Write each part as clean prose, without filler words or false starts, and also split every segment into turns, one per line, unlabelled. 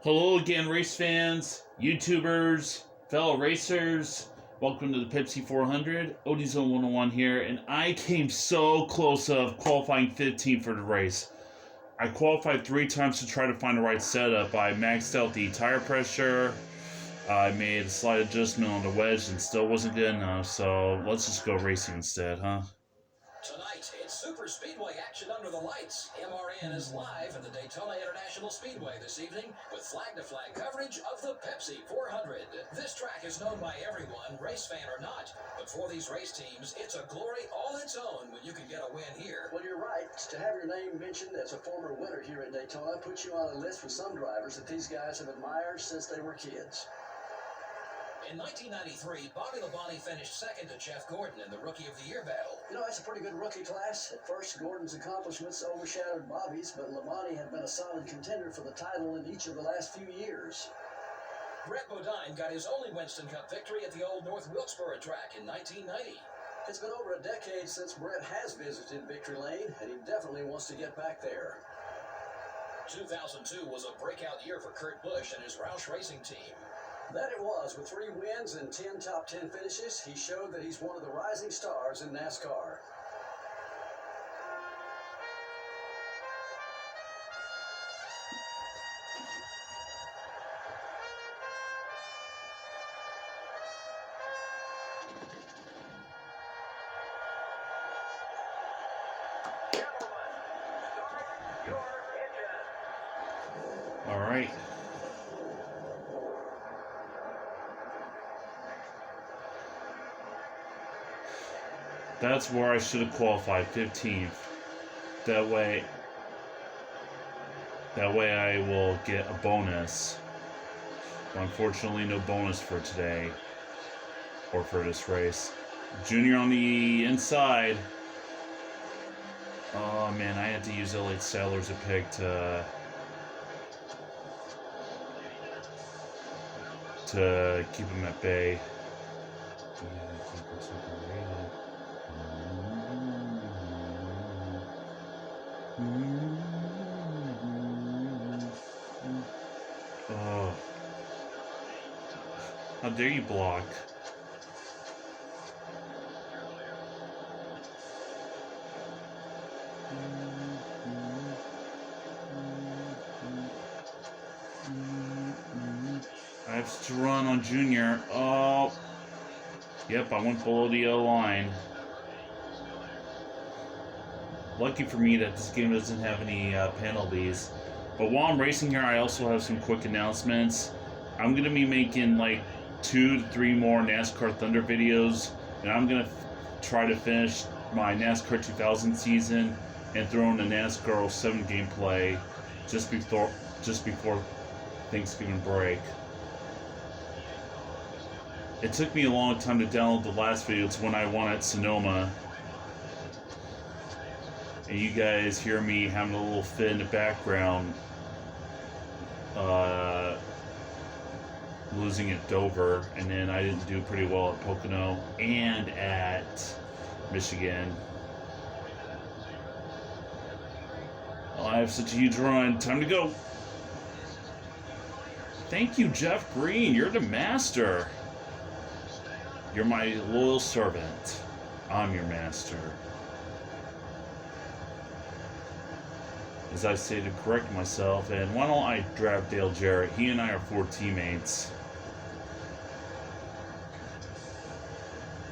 Hello again, race fans, YouTubers, fellow racers. Welcome to the Pepsi 400. Odizone 101 here, and I came so close of qualifying 15 for the race. I qualified 3 times to try to find the right setup. I maxed out the tire pressure. I made a slight adjustment on the wedge and still wasn't good enough, so let's just go racing instead, huh?
Tonight, it's super speedway action under the lights. MRN is live at the Daytona International Speedway this evening with flag-to-flag coverage of the Pepsi 400. This track is known by everyone, race fan or not. But for these race teams, it's a glory all its own when you can get a win here.
Well, you're right. To have your name mentioned as a former winner here at Daytona puts you on a list with some drivers that these guys have admired since they were kids.
In 1993, Bobby Labonte finished second to Jeff Gordon in the Rookie of the Year battle.
You know, that's a pretty good rookie class. At first, Gordon's accomplishments overshadowed Bobby's, but Labonte had been a solid contender for the title in each of the last few years.
Brett Bodine got his only Winston Cup victory at the old North Wilkesboro track in 1990.
It's been over a decade since Brett has visited Victory Lane, and he definitely wants to get back there.
2002 was a breakout year for Kurt Busch and his Roush Racing team.
That it was. With 3 wins and 10 top 10 finishes, he showed that he's one of the rising stars in NASCAR.
All right. That's where I should have qualified, 15th. That way I will get a bonus. But unfortunately, no bonus for today or for this race. Junior on the inside. Oh man, I had to use Elliott Sadler as a pick to keep him at bay. Oh. How dare you block? I have to run on Junior. Oh. Yep, I went below the yellow line. Lucky for me that this game doesn't have any penalties. But while I'm racing here, I also have some quick announcements. I'm going to be making like 2 to 3 more NASCAR Thunder videos. And I'm going to try to finish my NASCAR 2000 season and throw in the NASCAR 07 gameplay just before Thanksgiving break. It took me a long time to download the last video. It's when I won at Sonoma. And you guys hear me having a little fit in the background, losing at Dover, and then I didn't do pretty well at Pocono and at Michigan. Oh, I have such a huge run. Time to go. Thank you, Jeff Green. You're the master. You're my loyal servant. I'm your master. As I say to correct myself, and why don't I draft Dale Jarrett? He and I are 4 teammates.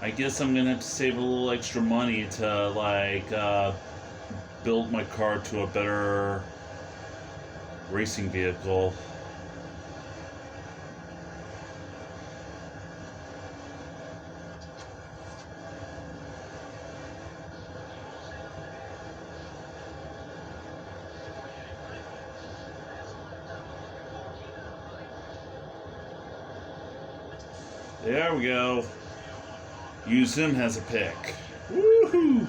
I guess I'm gonna have to save a little extra money to like build my car to a better racing vehicle. There we go. Use him as a pick. Woohoo!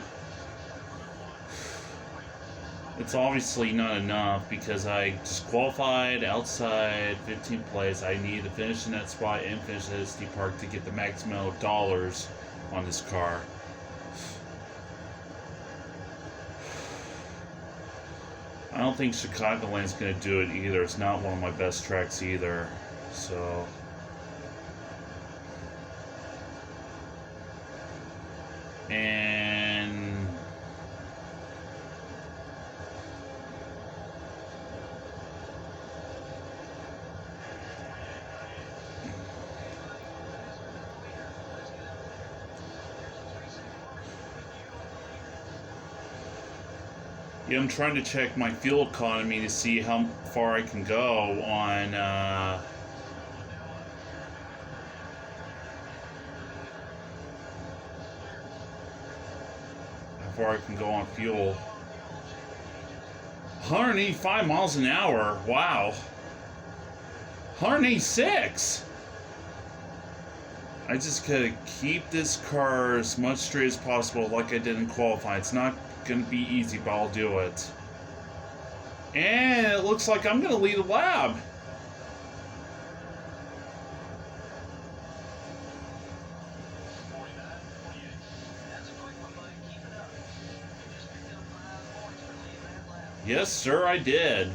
It's obviously not enough because I just qualified outside 15th place. I need to finish in that spot and finish at SD Park to get the maximum of dollars on this car. I don't think Chicagoland's going to do it either. It's not one of my best tracks either. So... And... Yeah, I'm trying to check my fuel economy to see how far I can go on, how far I can go on fuel. 185 miles an hour, wow. 186! I just gotta keep this car as much straight as possible like I did in qualifying. It's not gonna be easy, but I'll do it. And it looks like I'm gonna lead a lap. Yes, sir, I did.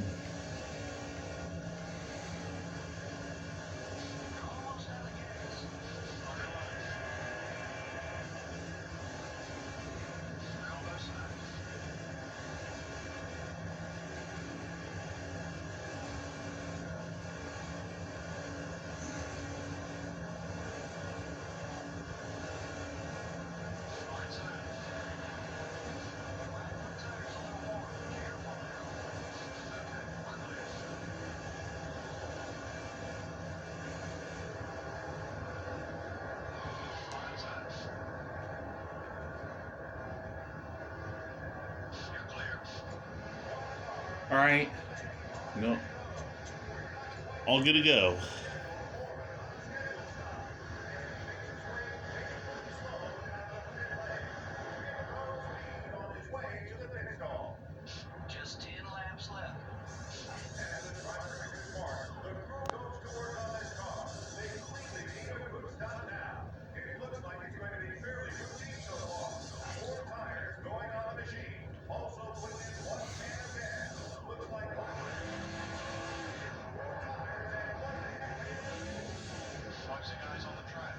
Alright. Nope. All good to go.
Just 10 laps left. Watch the guys on the track.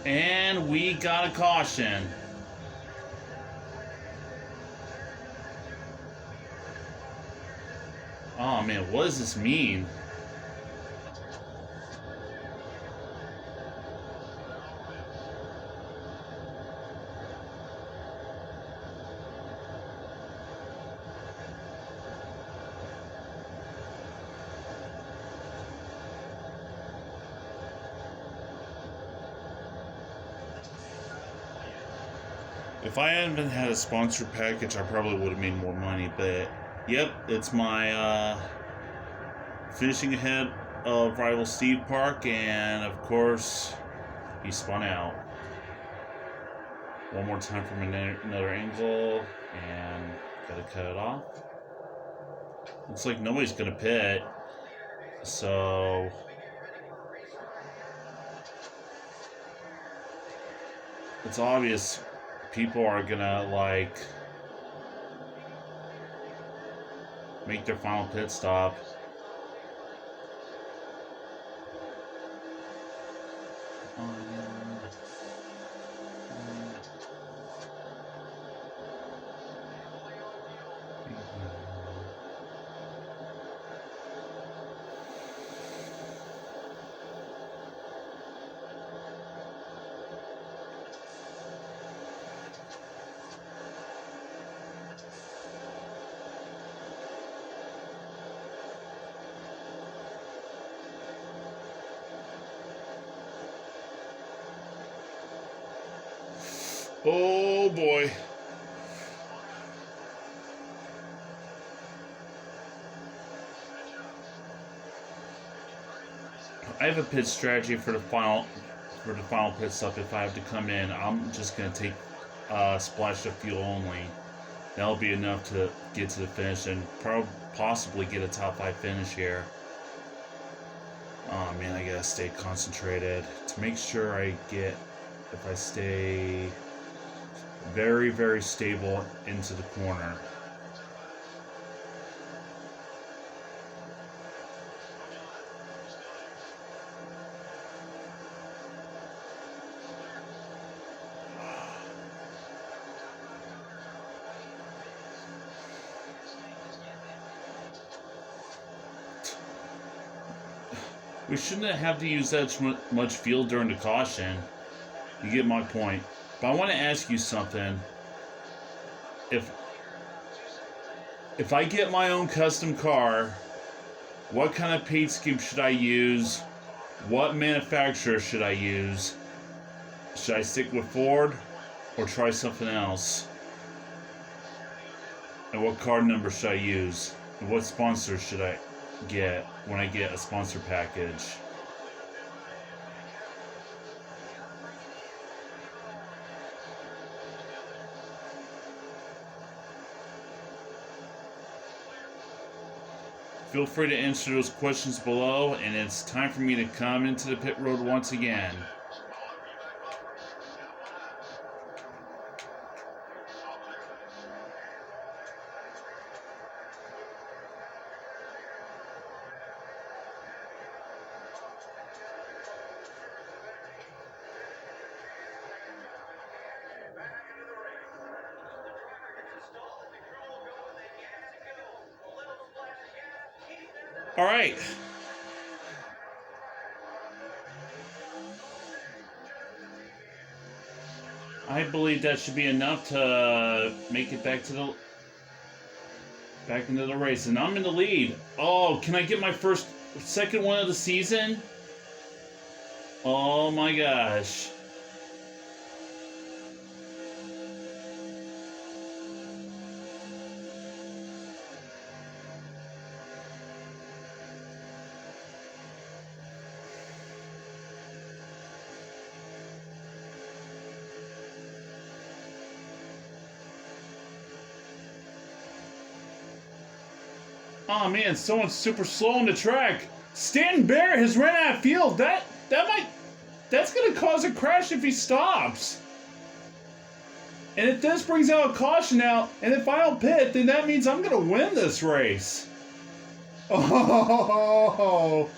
And we got a caution. Oh man, what does this mean? If I hadn't had a sponsored package, I probably would have made more money, but yep, it's my finishing ahead of rival Steve Park, and of course, he spun out. One more time from another angle, and gotta cut it off. Looks like nobody's gonna pit, so... It's obvious people are gonna, like, make their final pit stop. Oh boy. I have a pit strategy for the for the final pit stop, if I have to come in, I'm just going to take splash of fuel only. That'll be enough to get to the finish and possibly get a top 5 finish here. Oh man, I gotta stay concentrated to make sure I get, if I stay very, very stable into the corner. We shouldn't have to use that much fuel during the caution. You get my point. But I want to ask you something. If I get my own custom car, what kind of paint scheme should I use? What manufacturer should I use? Should I stick with Ford or try something else? And what car number should I use? And what sponsor should I get when I get a sponsor package? Feel free to answer those questions below, and it's time for me to come into the pit road once again. All right. I believe that should be enough to make it back into the race, and I'm in the lead. Oh, can I get my second one of the season? Oh my gosh. Oh man, someone's super slow on the track. Stanton Bear has ran out of fuel. That's gonna cause a crash if he stops. And if this brings out a caution out, and if I don't pit, then that means I'm gonna win this race. Oh,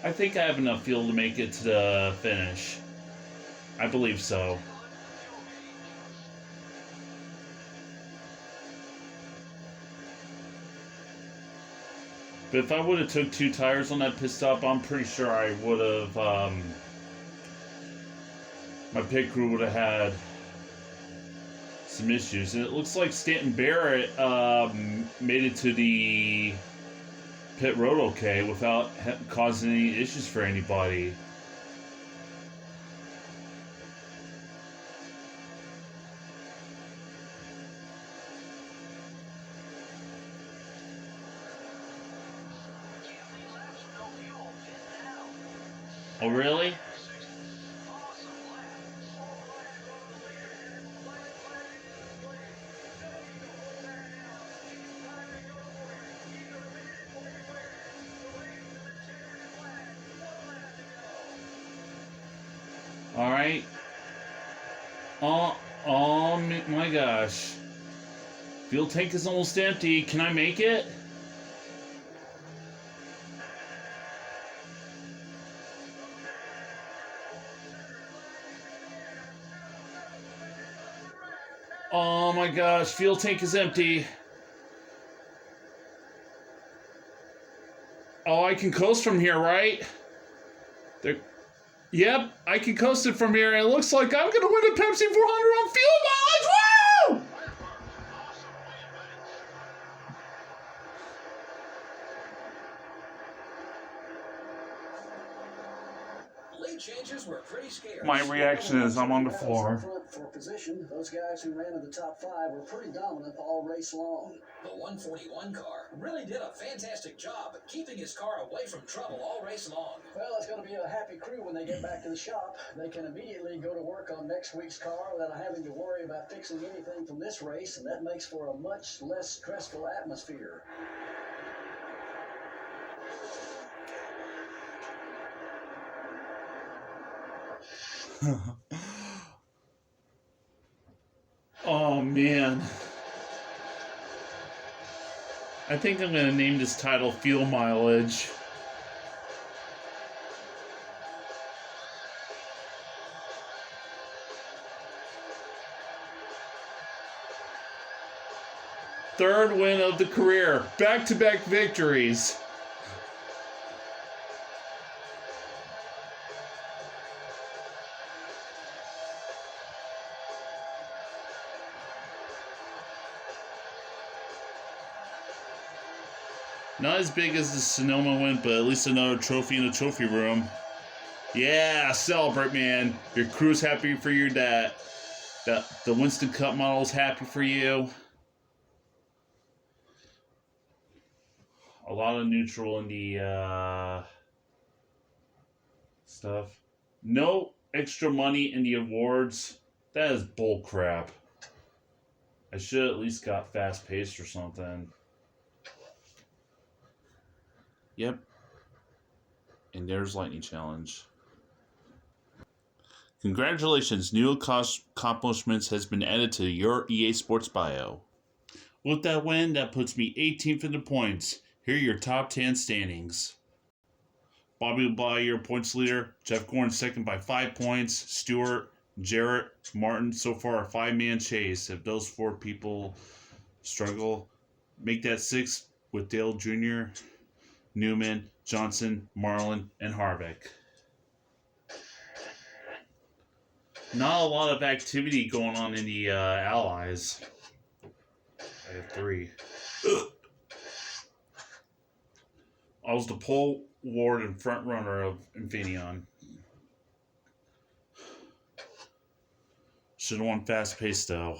I think I have enough fuel to make it to the finish. I believe so. But if I would have took 2 tires on that pit stop, I'm pretty sure I would have, my pit crew would have had some issues. And it looks like Stanton Barrett made it to the pit road okay without causing any issues for anybody. Oh, really? All right. Oh my gosh. Fuel tank is almost empty. Can I make it? Oh my gosh, fuel tank is empty. Oh, I can coast from here, right? Yep, I can coast it from here, and it looks like I'm gonna win a Pepsi 400 on fuel mileage. Woo!
Lead changes were pretty scarce.
My reaction is I'm on the floor.
For position, those guys who ran in the top 5 were pretty dominant all race long.
The 141 car really did a fantastic job keeping his car away from trouble all race long.
Well, it's going to be a happy crew when they get back to the shop. They can immediately go to work on next week's car without having to worry about fixing anything from this race, and that makes for a much less stressful atmosphere.
Oh man. I think I'm gonna name this title Fuel Mileage. Third win of the career. Back-to-back victories. Not as big as the Sonoma win, but at least another trophy in the trophy room. Yeah, celebrate, man. Your crew's happy for your dad. The Winston Cup model's happy for you. A lot of neutral in the stuff. No extra money in the awards. That is bull crap. I should at least got fast paced or something. Yep. And there's Lightning Challenge. Congratulations, new accomplishments has been added to your EA Sports bio. With that win, that puts me 18th in the points. Here are your top 10 standings. Bobby Bly, your points leader. Jeff Gordon second by 5 points. Stewart, Jarrett, Martin, so far a 5-man chase. If those 4 people struggle, make that 6 with Dale Jr., Newman, Johnson, Marlin, and Harvick. Not a lot of activity going on in the Allies. I have 3. I was the pole ward and front runner of Infineon. Should have won fast pace though.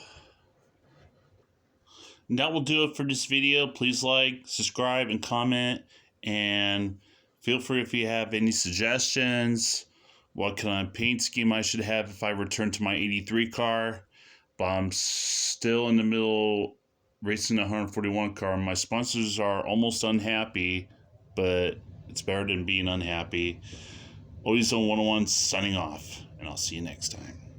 And that will do it for this video. Please like, subscribe, and comment. And feel free if you have any suggestions. What kind of paint scheme I should have if I return to my 83 car. But I'm still in the middle racing the 141 car. My sponsors are almost unhappy, but it's better than being unhappy. Always on 101 signing off, and I'll see you next time.